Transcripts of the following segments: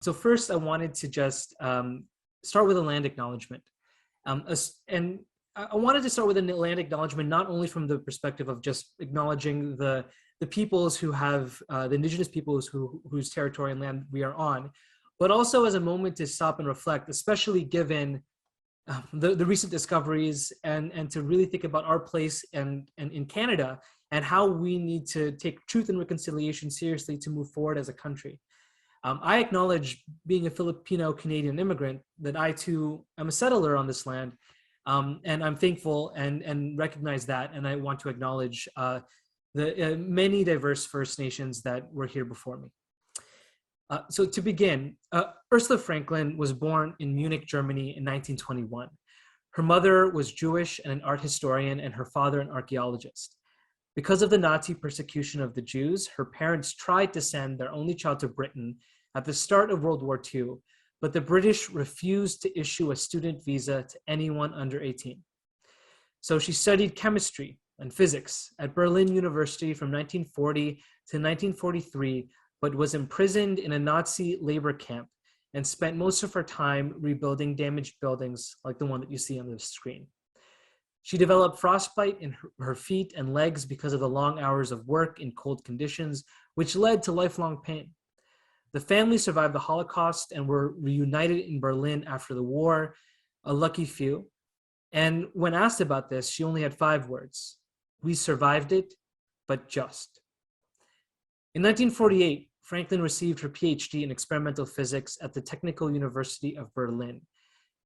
So first, I wanted to just start with a land acknowledgement. And I wanted to start with a land acknowledgement, not only from the perspective of just acknowledging the peoples who have, the indigenous peoples whose territory and land we are on, but also as a moment to stop and reflect, especially given the recent discoveries and to really think about our place and in Canada and how we need to take truth and reconciliation seriously to move forward as a country. I acknowledge, being a Filipino Canadian immigrant, that I too am a settler on this land, and I'm thankful and recognize that, and I want to acknowledge the many diverse First Nations that were here before me. So to begin, Ursula Franklin was born in Munich, Germany in 1921. Her mother was Jewish and an art historian, and her father an archaeologist. Because of the Nazi persecution of the Jews, her parents tried to send their only child to Britain at the start of World War II, but the British refused to issue a student visa to anyone under 18. So she studied chemistry and physics at Berlin University from 1940 to 1943, but was imprisoned in a Nazi labor camp and spent most of her time rebuilding damaged buildings like the one that you see on the screen. She developed frostbite in her feet and legs because of the long hours of work in cold conditions, which led to lifelong pain. The family survived the Holocaust and were reunited in Berlin after the war, a lucky few. And when asked about this, she only had 5 words: "We survived it, but just." In 1948, Franklin received her PhD in experimental physics at the Technical University of Berlin.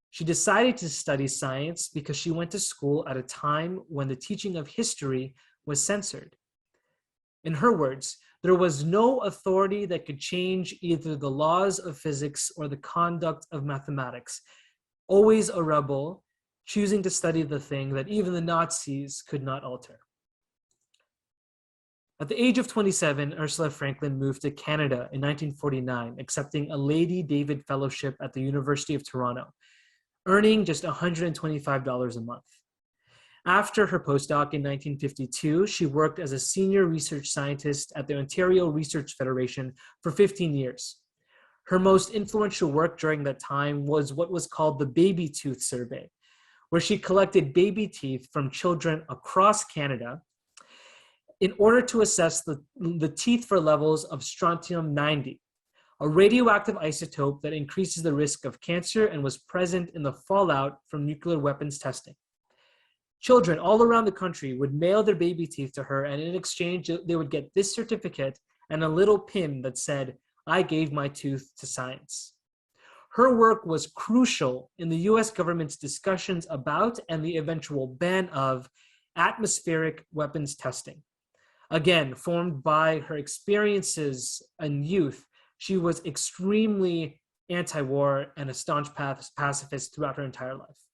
She decided to study science because she went to school at a time when the teaching of history was censored. In her words, there was no authority that could change either the laws of physics or the conduct of mathematics. Always a rebel, choosing to study the thing that even the Nazis could not alter. At the age of 27, Ursula Franklin moved to Canada in 1949, accepting a Lady David Fellowship at the University of Toronto, earning just $125 a month. After her postdoc in 1952, she worked as a senior research scientist at the Ontario Research Federation for 15 years. Her most influential work during that time was what was called the Baby Tooth Survey, where she collected baby teeth from children across Canada in order to assess the teeth for levels of strontium-90, a radioactive isotope that increases the risk of cancer and was present in the fallout from nuclear weapons testing. Children all around the country would mail their baby teeth to her, and in exchange, they would get this certificate and a little pin that said, "I gave my tooth to science." Her work was crucial in the US government's discussions about and the eventual ban of atmospheric weapons testing. Again, formed by her experiences in youth, she was extremely anti-war and a staunch pacifist throughout her entire life.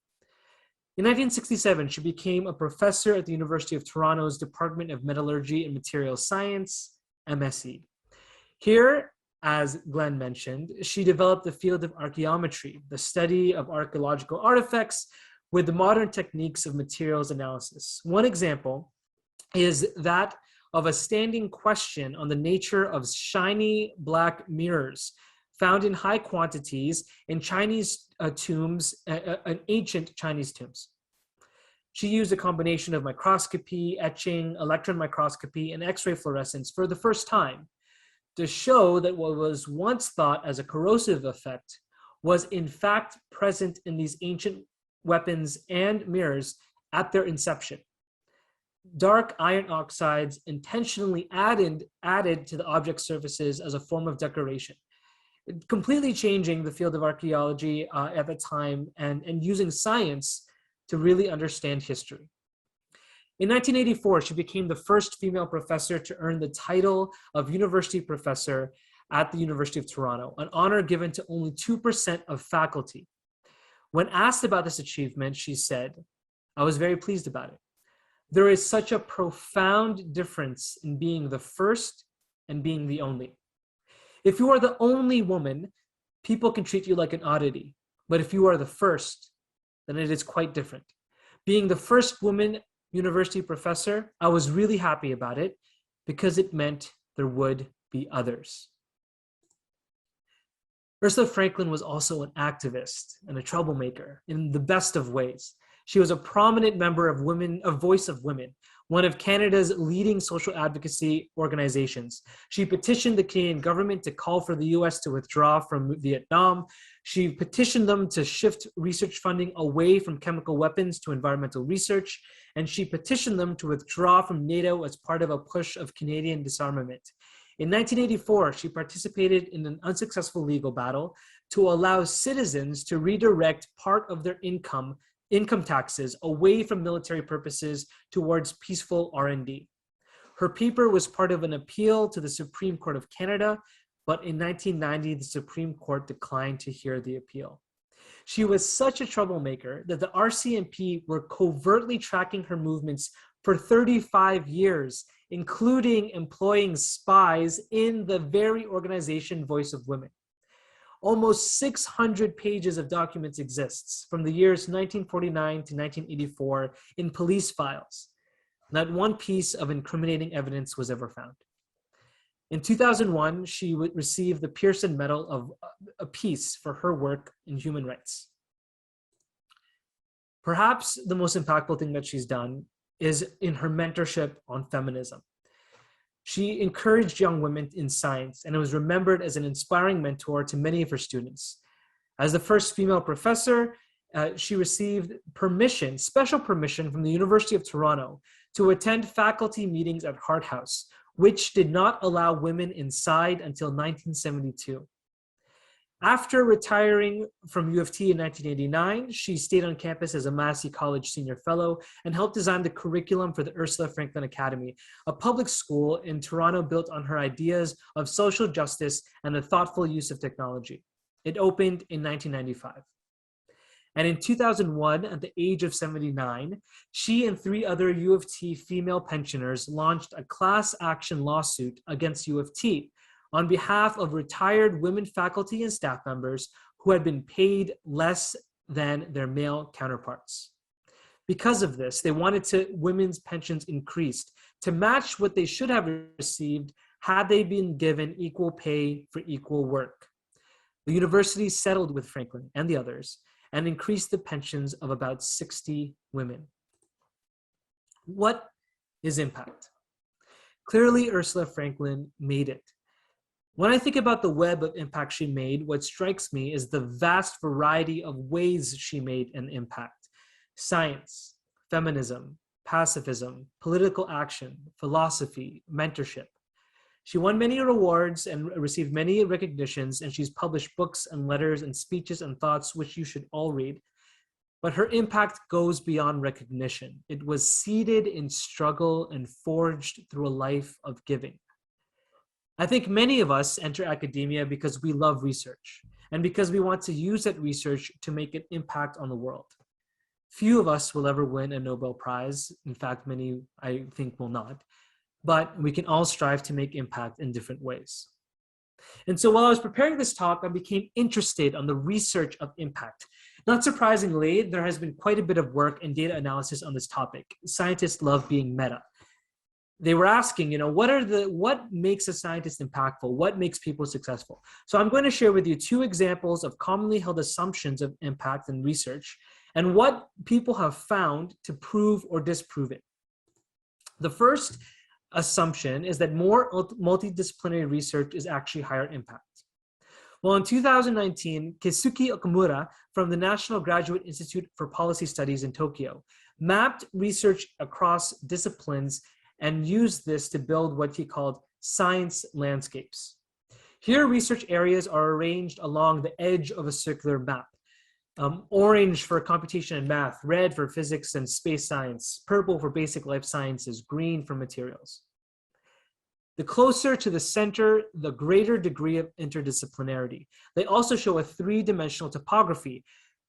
In 1967, she became a professor at the University of Toronto's Department of Metallurgy and Materials Science, MSc. Here, as Glenn mentioned, she developed the field of archaeometry, the study of archaeological artifacts with the modern techniques of materials analysis. One example is that of a standing question on the nature of shiny black mirrors found in high quantities in Chinese tombs, ancient Chinese tombs. She used a combination of microscopy, etching, electron microscopy, and X-ray fluorescence for the first time to show that what was once thought as a corrosive effect was in fact present in these ancient weapons and mirrors at their inception. Dark iron oxides intentionally added to the object surfaces as a form of decoration, completely changing the field of archaeology at the time and using science to really understand history. In 1984, she became the first female professor to earn the title of University Professor at the University of Toronto, an honor given to only 2% of faculty. When asked about this achievement, she said, "I was very pleased about it. There is such a profound difference in being the first and being the only. If you are the only woman, people can treat you like an oddity. But if you are the first, then it is quite different. Being the first woman university professor, I was really happy about it because it meant there would be others." Ursula Franklin was also an activist and a troublemaker in the best of ways. She was a prominent member of Voice of Women, one of Canada's leading social advocacy organizations. She petitioned the Canadian government to call for the US to withdraw from Vietnam. She petitioned them to shift research funding away from chemical weapons to environmental research. And she petitioned them to withdraw from NATO as part of a push of Canadian disarmament. In 1984, she participated in an unsuccessful legal battle to allow citizens to redirect part of their income taxes away from military purposes towards peaceful R&D. Her paper was part of an appeal to the Supreme Court of Canada, but in 1990, the Supreme Court declined to hear the appeal. She was such a troublemaker that the RCMP were covertly tracking her movements for 35 years, including employing spies in the very organization Voice of Women. Almost 600 pages of documents exists from the years 1949 to 1984 in police files. Not one piece of incriminating evidence was ever found. In 2001, she received the Pearson Medal of Peace for her work in human rights. Perhaps the most impactful thing that she's done is in her mentorship on feminism. She encouraged young women in science and was remembered as an inspiring mentor to many of her students. As the first female professor, she received special permission from the University of Toronto to attend faculty meetings at Hart House, which did not allow women inside until 1972. After retiring from U of T in 1989, she stayed on campus as a Massey College Senior Fellow and helped design the curriculum for the Ursula Franklin Academy, a public school in Toronto built on her ideas of social justice and the thoughtful use of technology. It opened in 1995. And in 2001, at the age of 79, she and 3 other U of T female pensioners launched a class action lawsuit against U of T on behalf of retired women faculty and staff members who had been paid less than their male counterparts. Because of this, they wanted women's pensions increased to match what they should have received had they been given equal pay for equal work. The university settled with Franklin and the others and increased the pensions of about 60 women. What is impact? Clearly, Ursula Franklin made it. When I think about the web of impact she made, what strikes me is the vast variety of ways she made an impact. Science, feminism, pacifism, political action, philosophy, mentorship. She won many awards and received many recognitions, and she's published books and letters and speeches and thoughts, which you should all read. But her impact goes beyond recognition. It was seeded in struggle and forged through a life of giving. I think many of us enter academia because we love research and because we want to use that research to make an impact on the world. Few of us will ever win a Nobel Prize. In fact, many, I think, will not. But we can all strive to make impact in different ways. And so while I was preparing this talk, I became interested on the research of impact. Not surprisingly, there has been quite a bit of work and data analysis on this topic. Scientists love being meta. They were asking, what makes a scientist impactful? What makes people successful? So I'm going to share with you 2 examples of commonly held assumptions of impact in research and what people have found to prove or disprove it. The first assumption is that more multidisciplinary research is actually higher impact. Well, in 2019, Keisuke Okamura from the National Graduate Institute for Policy Studies in Tokyo mapped research across disciplines and used this to build what he called science landscapes. Here, research areas are arranged along the edge of a circular map. Orange for computation and math, red for physics and space science, purple for basic life sciences, green for materials. The closer to the center, the greater degree of interdisciplinarity. They also show a 3-dimensional topography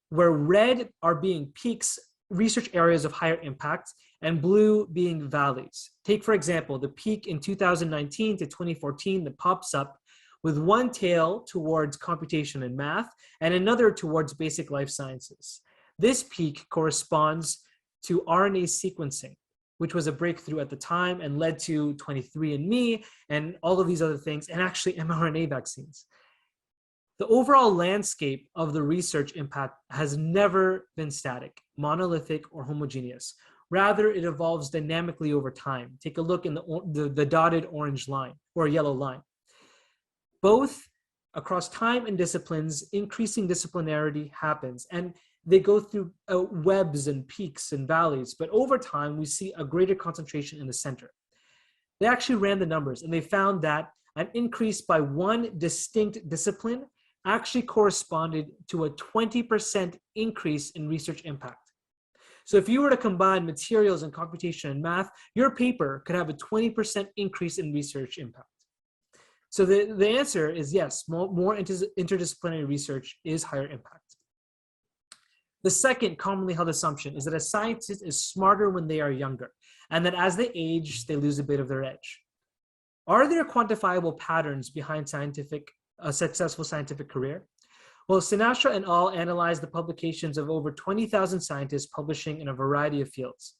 where red are being peaks, research areas of higher impact, and blue being valleys. Take, for example, the peak in 2019 to 2014 that pops up with one tail towards computation and math and another towards basic life sciences. This peak corresponds to RNA sequencing, which was a breakthrough at the time and led to 23andMe and all of these other things, and actually mRNA vaccines. The overall landscape of the research impact has never been static, monolithic, or homogeneous. Rather, it evolves dynamically over time. Take a look in the dotted orange line or yellow line. Both across time and disciplines, increasing disciplinarity happens, and they go through webs and peaks and valleys, but over time, we see a greater concentration in the center. They actually ran the numbers, and they found that an increase by one distinct discipline actually corresponded to a 20% increase in research impact. So if you were to combine materials and computation and math, your paper could have a 20% increase in research impact. So the answer is yes, more interdisciplinary research is higher impact. The second commonly held assumption is that a scientist is smarter when they are younger, and that as they age, they lose a bit of their edge. Are there quantifiable patterns behind a successful scientific career? Well, Sinatra and al. Analyzed the publications of over 20,000 scientists publishing in a variety of fields.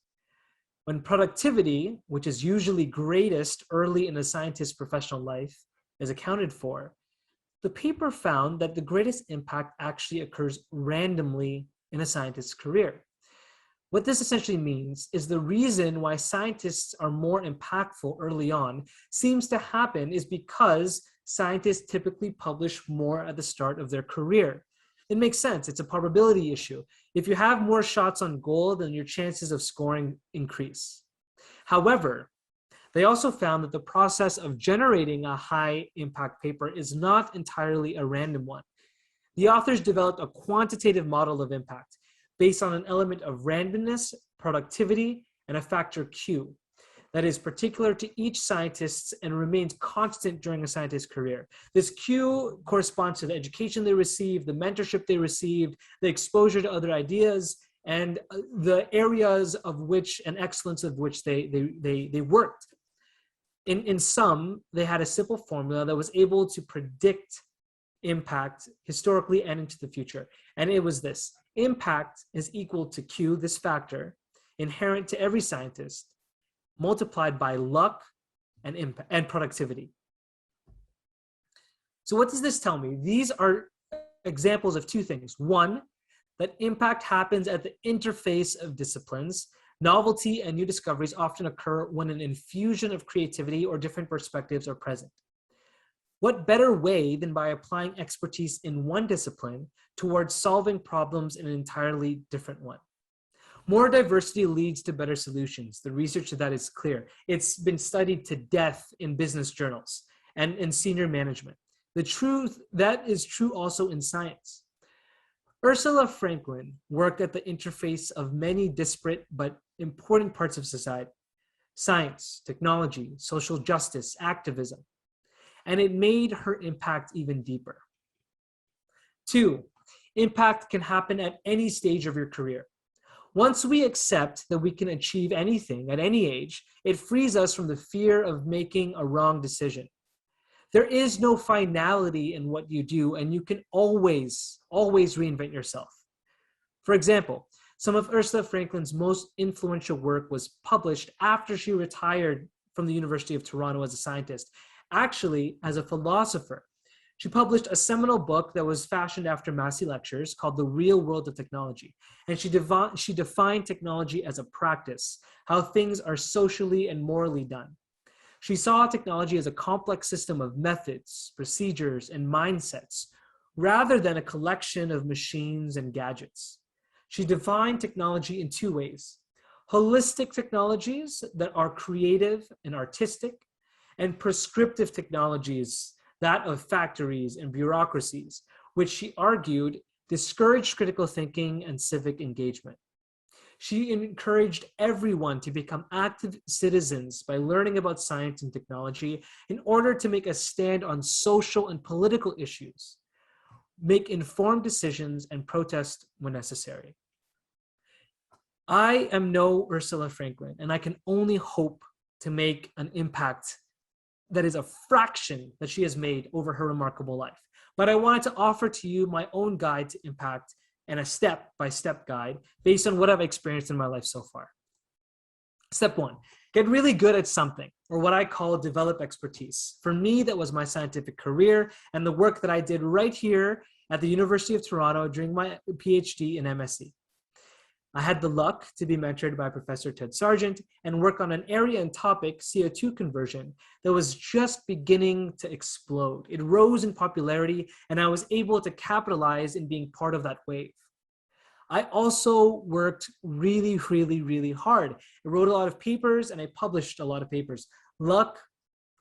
When productivity, which is usually greatest early in a scientist's professional life, is accounted for, the paper found that the greatest impact actually occurs randomly in a scientist's career. What this essentially means is the reason why scientists are more impactful early on seems to happen is because scientists typically publish more at the start of their career. It makes sense. It's a probability issue. If you have more shots on goal, then your chances of scoring increase. However, they also found that the process of generating a high impact paper is not entirely a random one. The authors developed a quantitative model of impact based on an element of randomness, productivity, and a factor Q that is particular to each scientist and remains constant during a scientist's career. This Q corresponds to the education they received, the mentorship they received, the exposure to other ideas, and the areas of which and excellence of which they worked. In sum, they had a simple formula that was able to predict impact historically and into the future. And it was this: impact is equal to Q, this factor, inherent to every scientist, multiplied by luck and productivity. So what does this tell me? These are examples of two things. One, that impact happens at the interface of disciplines. Novelty and new discoveries often occur when an infusion of creativity or different perspectives are present. What better way than by applying expertise in one discipline towards solving problems in an entirely different one? More diversity leads to better solutions. The research of that is clear. It's been studied to death in business journals and in senior management. That is true also in science. Ursula Franklin worked at the interface of many disparate but important parts of society: science, technology, social justice, activism, and it made her impact even deeper. Two, impact can happen at any stage of your career. Once we accept that we can achieve anything at any age, it frees us from the fear of making a wrong decision. There is no finality in what you do, and you can always reinvent yourself. For example, some of Ursula Franklin's most influential work was published after she retired from the University of Toronto as a scientist, actually as a philosopher. She published a seminal book that was fashioned after Massey lectures called The Real World of Technology. And she defined technology as a practice, how things are socially and morally done. She saw technology as a complex system of methods, procedures, and mindsets, rather than a collection of machines and gadgets. She defined technology in two ways: holistic technologies that are creative and artistic, and prescriptive technologies, that of factories and bureaucracies, which she argued discouraged critical thinking and civic engagement. She encouraged everyone to become active citizens by learning about science and technology in order to make a stand on social and political issues, make informed decisions, and protest when necessary. I am no Ursula Franklin, and I can only hope to make an impact that is a fraction that she has made over her remarkable life. But I wanted to offer to you my own guide to impact and a step-by-step guide based on what I've experienced in my life so far. Step one, Get really good at something, or what I call develop expertise. For me, that was my scientific career and the work that I did right here at the University of Toronto during my PhD in MSc. I had the luck to be mentored by Professor Ted Sargent and work on an area and topic, CO2 conversion, that was just beginning to explode. It rose in popularity, and I was able to capitalize in being part of that wave. I also worked really, really, really hard. I wrote a lot of papers and I published a lot of papers. Luck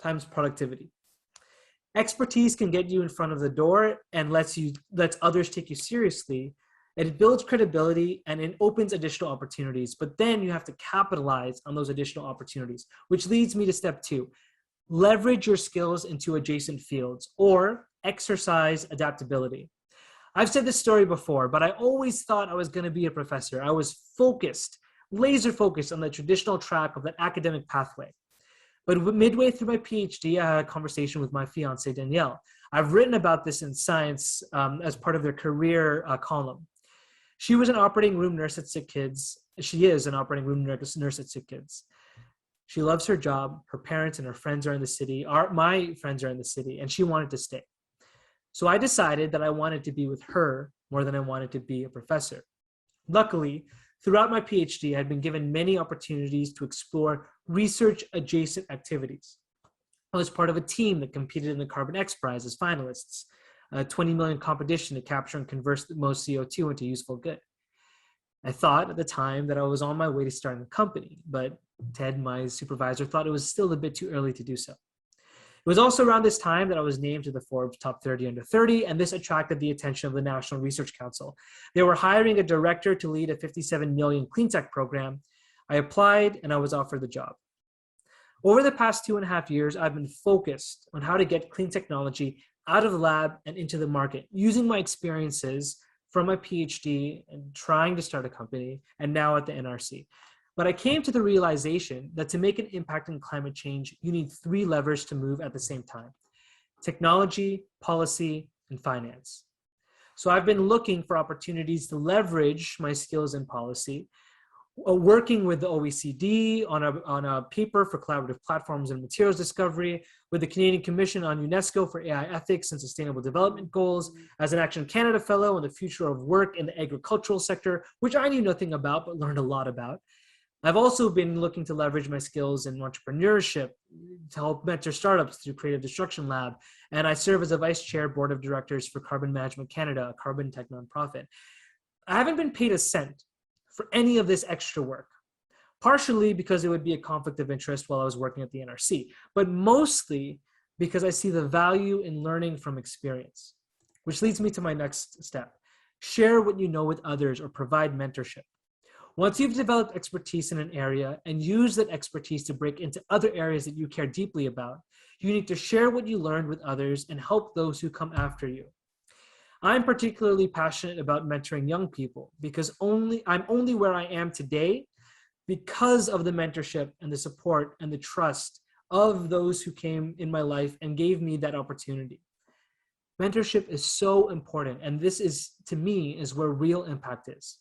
times productivity. Expertise can get you in front of the door and lets others take you seriously. It builds credibility and it opens additional opportunities, but then you have to capitalize on those additional opportunities, which leads me to step 2. Leverage your skills into adjacent fields, or exercise adaptability. I've said this story before, but I always thought I was going to be a professor. I was focused, laser focused on the traditional track of that academic pathway. But midway through my PhD, I had a conversation with my fiance, Danielle. I've written about this in Science as part of their career column. She was an operating room nurse at Sick Kids. She is an operating room nurse at Sick Kids. She loves her job. Her parents and her friends are in the city. My friends are in the city, and she wanted to stay. So I decided that I wanted to be with her more than I wanted to be a professor. Luckily, throughout my PhD, I had been given many opportunities to explore research-adjacent activities. I was part of a team that competed in the Carbon X Prize as finalists, a 20 million competition to capture and convert the most CO2 into useful good. I thought at the time that I was on my way to starting a company, but Ted, my supervisor, thought it was still a bit too early to do so. It was also around this time that I was named to the Forbes Top 30 Under 30, and this attracted the attention of the National Research Council. They were hiring a director to lead a 57 million clean tech program. I applied and I was offered the job. Over the past 2.5 years, I've been focused on how to get clean technology out of the lab and into the market, using my experiences from my PhD and trying to start a company, and now at the NRC. But I came to the realization that to make an impact on climate change, you need 3 levers to move at the same time: technology, policy, and finance. So I've been looking for opportunities to leverage my skills in policy, working with the OECD on a paper for collaborative platforms and materials discovery, with the Canadian Commission on UNESCO for AI ethics and sustainable development goals, as an Action Canada Fellow on the future of work in the agricultural sector, which I knew nothing about but learned a lot about. I've also been looking to leverage my skills in entrepreneurship to help mentor startups through Creative Destruction Lab, and I serve as a vice chair board of directors for Carbon Management Canada, a carbon tech nonprofit. I haven't been paid a cent for any of this extra work, partially because it would be a conflict of interest while I was working at the NRC, but mostly because I see the value in learning from experience, which leads me to my next step. Share what you know with others or provide mentorship. Once you've developed expertise in an area and use that expertise to break into other areas that you care deeply about, you need to share what you learned with others and help those who come after you. I'm particularly passionate about mentoring young people because I'm only where I am today because of the mentorship and the support and the trust of those who came in my life and gave me that opportunity. Mentorship is so important, and this is, to me, is where real impact is.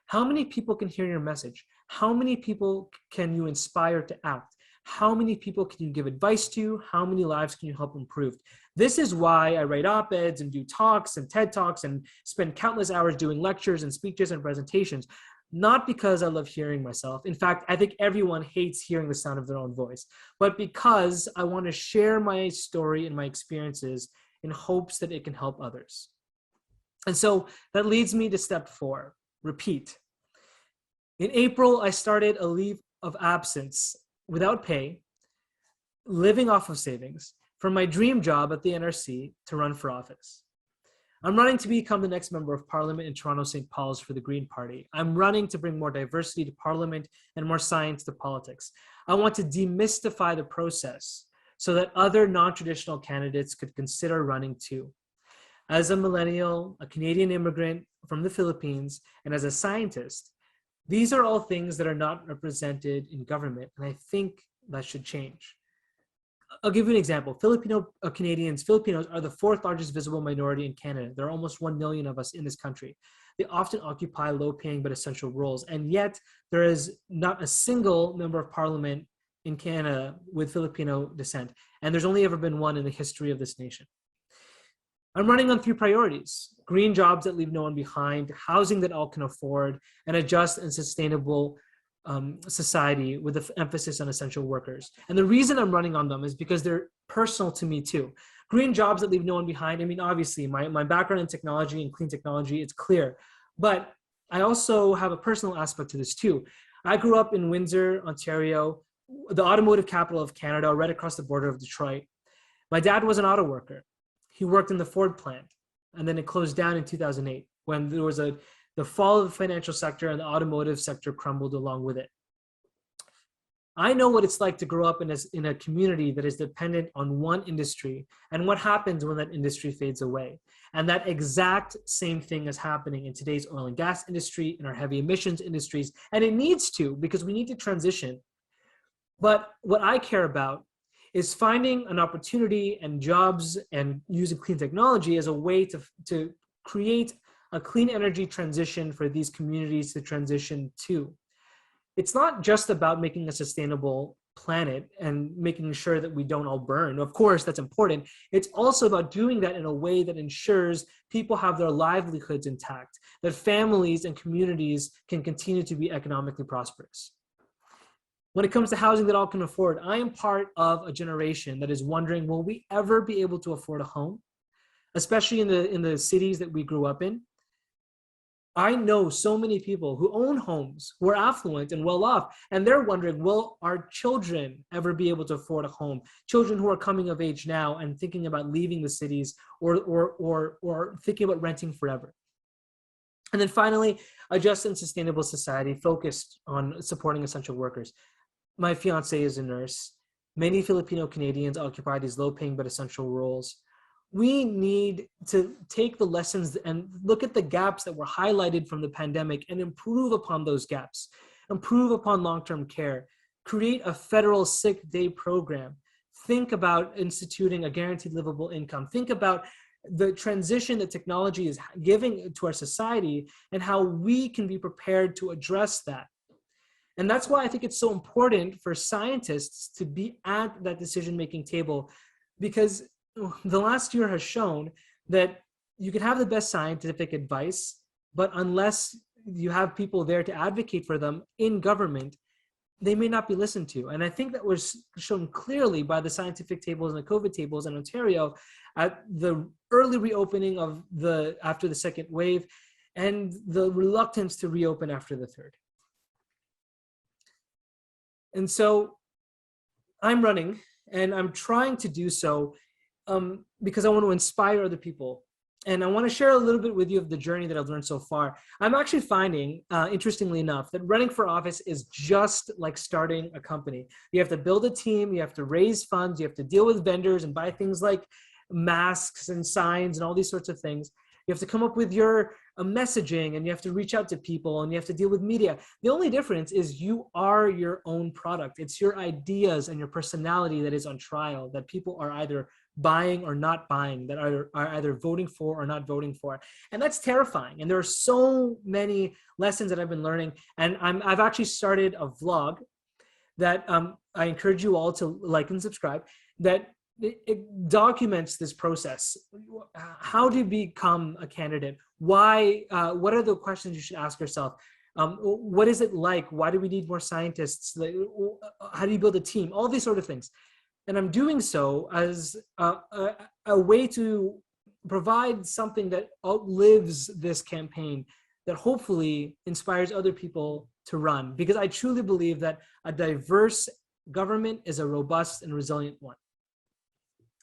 How many people can hear your message? How many people can you inspire to act? How many people can you give advice to? How many lives can you help improve? This is why I write op-eds and do talks and TED Talks and spend countless hours doing lectures and speeches and presentations, not because I love hearing myself. In fact, I think everyone hates hearing the sound of their own voice, but because I want to share my story and my experiences in hopes that it can help others. And so that leads me to step 4. Repeat. In April, I started a leave of absence without pay, living off of savings, from my dream job at the NRC to run for office. I'm running to become the next member of Parliament in Toronto St. Paul's for the Green Party. I'm running to bring more diversity to Parliament and more science to politics. I want to demystify the process so that other non-traditional candidates could consider running too. As a millennial, a Canadian immigrant from the Philippines, and as a scientist, these are all things that are not represented in government, and I think that should change. I'll give you an example. Filipino Canadians, Filipinos are the fourth largest visible minority in Canada. There are almost 1 million of us in this country. They often occupy low-paying but essential roles, and yet there is not a single member of parliament in Canada with Filipino descent, and there's only ever been one in the history of this nation. I'm running on 3 priorities: green jobs that leave no one behind, housing that all can afford, and a just and sustainable society with an emphasis on essential workers. And the reason I'm running on them is because they're personal to me too. Green jobs that leave no one behind. I mean, obviously, my background in technology and clean technology, it's clear. But I also have a personal aspect to this too. I grew up in Windsor, Ontario, the automotive capital of Canada, right across the border of Detroit. My dad was an auto worker. He worked in the Ford plant, and then it closed down in 2008 when there was the fall of the financial sector and the automotive sector crumbled along with it. I know what it's like to grow up in a community that is dependent on one industry and what happens when that industry fades away. And that exact same thing is happening in today's oil and gas industry, in our heavy emissions industries, and it needs to, because we need to transition. But what I care about is finding an opportunity and jobs and using clean technology as a way to create a clean energy transition for these communities to transition to. It's not just about making a sustainable planet and making sure that we don't all burn. Of course, that's important. It's also about doing that in a way that ensures people have their livelihoods intact, that families and communities can continue to be economically prosperous. When it comes to housing that all can afford, I am part of a generation that is wondering, will we ever be able to afford a home, especially in the cities that we grew up in? I know so many people who own homes, who are affluent and well off, and they're wondering, will our children ever be able to afford a home? Children who are coming of age now and thinking about leaving the cities or thinking about renting forever. And then finally, a just and sustainable society focused on supporting essential workers. My fiance is a nurse. Many Filipino Canadians occupy these low-paying but essential roles. We need to take the lessons and look at the gaps that were highlighted from the pandemic and improve upon those gaps, improve upon long-term care, create a federal sick day program, think about instituting a guaranteed livable income, think about the transition that technology is giving to our society and how we can be prepared to address that. And that's why I think it's so important for scientists to be at that decision-making table, because the last year has shown that you can have the best scientific advice, but unless you have people there to advocate for them in government, they may not be listened to. And I think that was shown clearly by the scientific tables and the COVID tables in Ontario at the early reopening of after the second wave and the reluctance to reopen after the third. And so I'm running, and I'm trying to do so because I want to inspire other people. And I want to share a little bit with you of the journey that I've learned so far. I'm actually finding, interestingly enough, that running for office is just like starting a company. You have to build a team, you have to raise funds, you have to deal with vendors and buy things like masks and signs and all these sorts of things. You have to come up with your messaging, and you have to reach out to people, and you have to deal with media. The only difference is you are your own product. It's your ideas and your personality that is on trial, that people are either buying or not buying, that are either voting for or not voting for. And that's terrifying. And there are so many lessons that I've been learning. And I've actually started a vlog that I encourage you all to like and subscribe, that it documents this process. How do you become a candidate? Why? What are the questions you should ask yourself? What is it like? Why do we need more scientists? How do you build a team? All these sort of things. And I'm doing so as a way to provide something that outlives this campaign, that hopefully inspires other people to run. Because I truly believe that a diverse government is a robust and resilient one.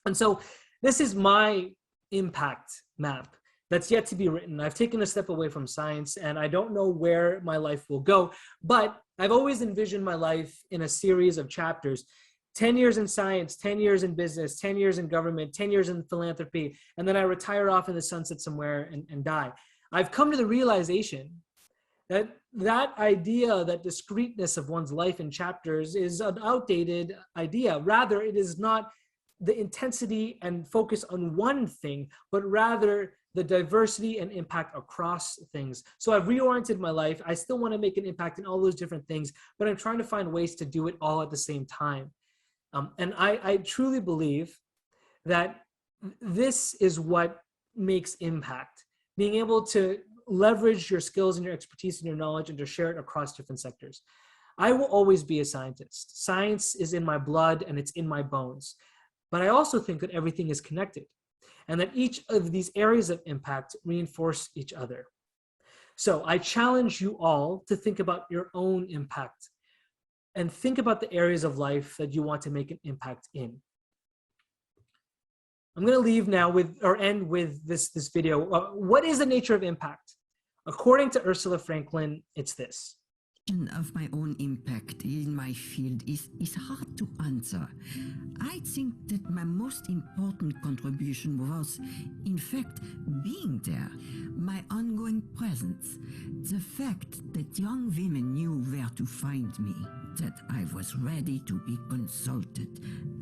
And so this is my impact map that's yet to be written. I've taken a step away from science, and I don't know where my life will go, but I've always envisioned my life in a series of chapters. 10 years in science, 10 years in business, 10 years in government, 10 years in philanthropy, and then I retire off in the sunset somewhere and die. I've come to the realization That idea, that discreteness of one's life in chapters is an outdated idea. Rather, it is not the intensity and focus on one thing, but rather the diversity and impact across things. So I've reoriented my life. I still want to make an impact in all those different things, but I'm trying to find ways to do it all at the same time. And I truly believe that this is what makes impact. Being able to leverage your skills and your expertise and your knowledge and to share it across different sectors. I will always be a scientist. Science is in my blood and it's in my bones. But I also think that everything is connected and that each of these areas of impact reinforce each other. So I challenge you all to think about your own impact and think about the areas of life that you want to make an impact in. I'm going to leave now with, or end with this video. What is the nature of impact? According to Ursula Franklin, it's this. Of my own impact in my field is hard to answer. I think that my most important contribution was, in fact, being there, my ongoing presence, the fact that young women knew where to find me, that I was ready to be consulted,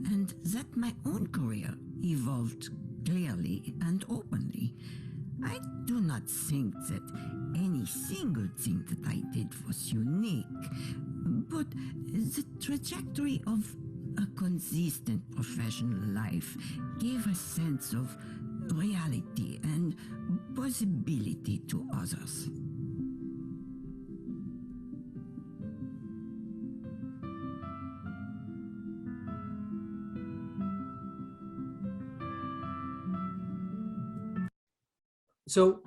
and that my own career evolved clearly and openly. I do not think that any single thing that I did was unique, but the trajectory of a consistent professional life gave a sense of reality and possibility to others. So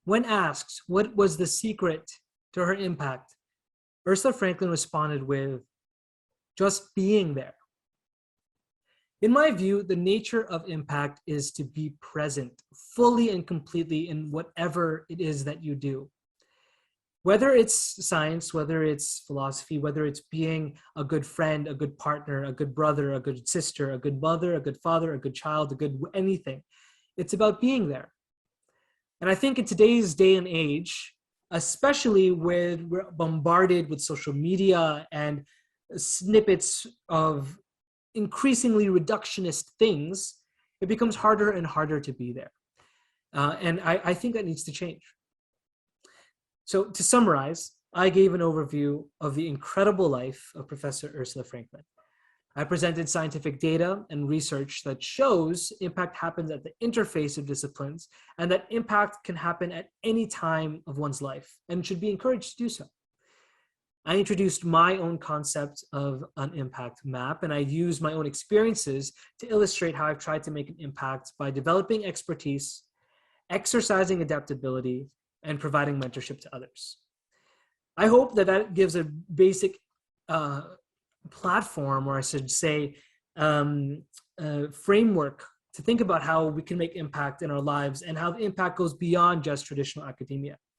when asked what was the secret to her impact, Ursula Franklin responded with, just being there. In my view, the nature of impact is to be present fully and completely in whatever it is that you do. Whether it's science, whether it's philosophy, whether it's being a good friend, a good partner, a good brother, a good sister, a good mother, a good father, a good child, a good anything, it's about being there. And I think in today's day and age, especially when we're bombarded with social media and snippets of increasingly reductionist things, it becomes harder and harder to be there. And I think that needs to change. So to summarize, I gave an overview of the incredible life of Professor Ursula Franklin. I presented scientific data and research that shows impact happens at the interface of disciplines and that impact can happen at any time of one's life and should be encouraged to do so. I introduced my own concept of an impact map, and I used my own experiences to illustrate how I've tried to make an impact by developing expertise, exercising adaptability, and providing mentorship to others. I hope that that gives a basic platform, or I should say framework to think about how we can make impact in our lives and how the impact goes beyond just traditional academia.